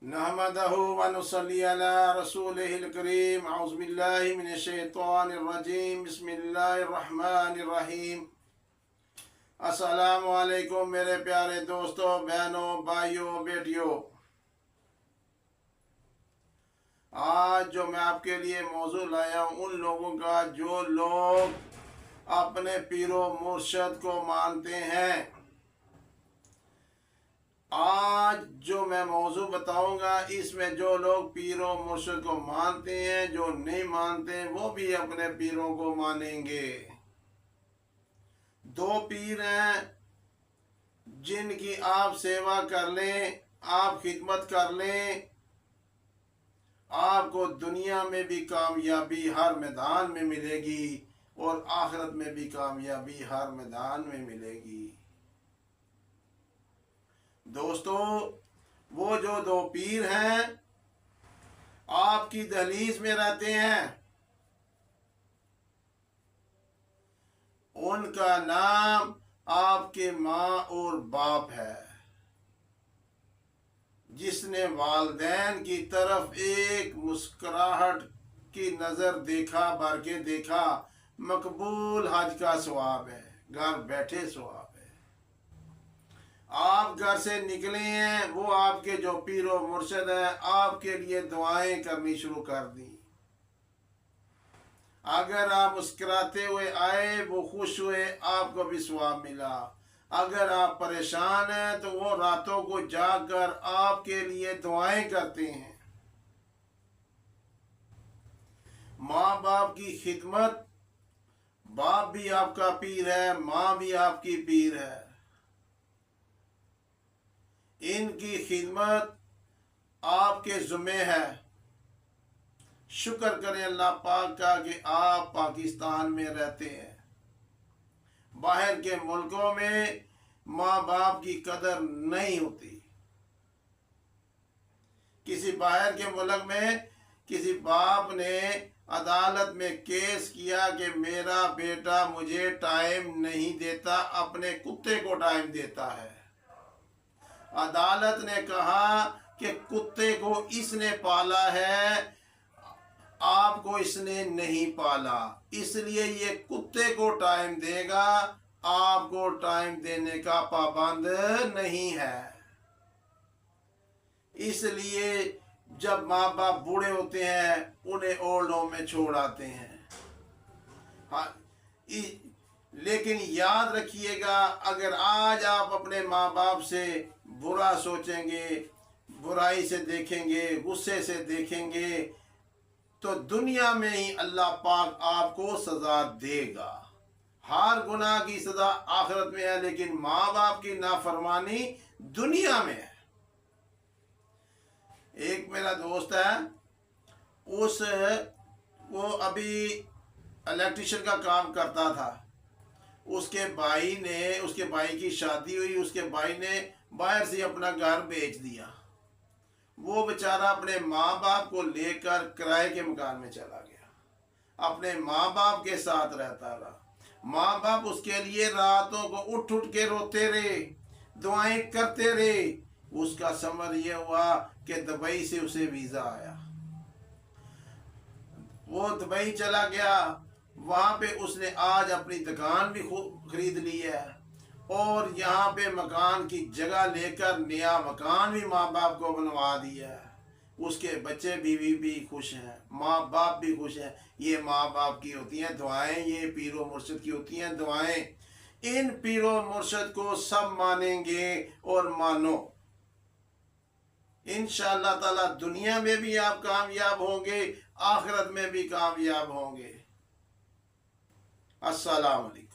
नहमदहु व नुसल्ली अला रसूलिहिल करीम। औज़ु बिल्लाहि मिनश शैतानिर रजीम। बिस्मिल्लाहिर रहमानिर रहीम। अस्सलामु अलैकुम मेरे प्यारे दोस्तों, बहनों, भाइयों, बेटियों। आज जो मैं आपके लिए मौजू लाया हूँ उन लोगों का जो लोग अपने पीरो मुर्शद को मानते हैं। आज जो मैं मौजू बताऊंगा इसमें जो लोग पीरों मुर्शिद को मानते हैं, जो नहीं मानते वो भी अपने पीरों को मानेंगे। दो पीर हैं जिनकी आप सेवा कर लें, आप खिदमत कर लें, आपको दुनिया में भी कामयाबी हर मैदान में मिलेगी और आखिरत में भी कामयाबी हर मैदान में मिलेगी। दोस्तों, वो जो दो पीर हैं आपकी दहलीज में रहते हैं, उनका नाम आपके माँ और बाप है। जिसने वालिदैन की तरफ एक मुस्कुराहट की नजर देखा, भर के देखा, मकबूल हज का सवाब है, घर बैठे सवाब है। आप घर से निकले हैं, वो आपके जो पीरो मुर्शिद है आपके लिए दुआएं करनी शुरू कर दी। अगर आप मुस्कुराते हुए आए, वो खुश हुए, आपको भी सवाब मिला। अगर आप परेशान हैं तो वो रातों को जागकर आपके लिए दुआएं करते हैं। माँ बाप की खिदमत, बाप भी आपका पीर है, माँ भी आपकी पीर है। इनकी खिदमत आपके ज़िम्मे है। शुक्र करें अल्लाह पाक का कि आप पाकिस्तान में रहते हैं। बाहर के मुल्कों में माँ बाप की कदर नहीं होती। किसी बाहर के मुल्क में किसी बाप ने अदालत में केस किया कि मेरा बेटा मुझे टाइम नहीं देता, अपने कुत्ते को टाइम देता है। अदालत ने कहा कि कुत्ते को इसने पाला है, आपको इसने नहीं पाला, इसलिए ये कुत्ते को टाइम देगा, आपको टाइम देने का पाबंद नहीं है। इसलिए जब माँ बाप बूढ़े होते हैं उन्हें ओल्ड होम में छोड़ आते हैं। हाँ, लेकिन याद रखिएगा, अगर आज आप अपने माँ बाप से बुरा सोचेंगे, बुराई से देखेंगे, गुस्से से देखेंगे, तो दुनिया में ही अल्लाह पाक आपको सजा देगा। हर गुनाह की सजा आखिरत में है, लेकिन माँ बाप की नाफरमानी दुनिया में है। एक मेरा दोस्त है, वो अभी इलेक्ट्रिशियन का काम करता था। उसके भाई की शादी हुई, उसके भाई ने बाहर से अपना घर बेच दिया। वो बेचारा अपने माँ बाप को लेकर किराए के मकान में चला गया, अपने माँ बाप के साथ रहता रहा। माँ बाप उसके लिए रातों को उठ उठ के रोते रहे, दुआएं करते रहे। उसका समर यह हुआ कि दुबई से उसे वीजा आया, वो दुबई चला गया। वहां पे उसने आज अपनी दुकान भी खरीद ली है और यहाँ पे मकान की जगह लेकर नया मकान भी माँ बाप को बनवा दिया है। उसके बच्चे बीवी भी खुश हैं, माँ बाप भी खुश हैं। ये माँ बाप की होती हैं दुआएं, ये पीरो मुर्शिद की होती हैं दुआएं। इन पीरो मुर्शिद को सब मानेंगे और मानो, इंशाअल्लाह ताला दुनिया में भी आप कामयाब होंगे, आखिरत में भी कामयाब होंगे। अस्सलाम वालेकुम।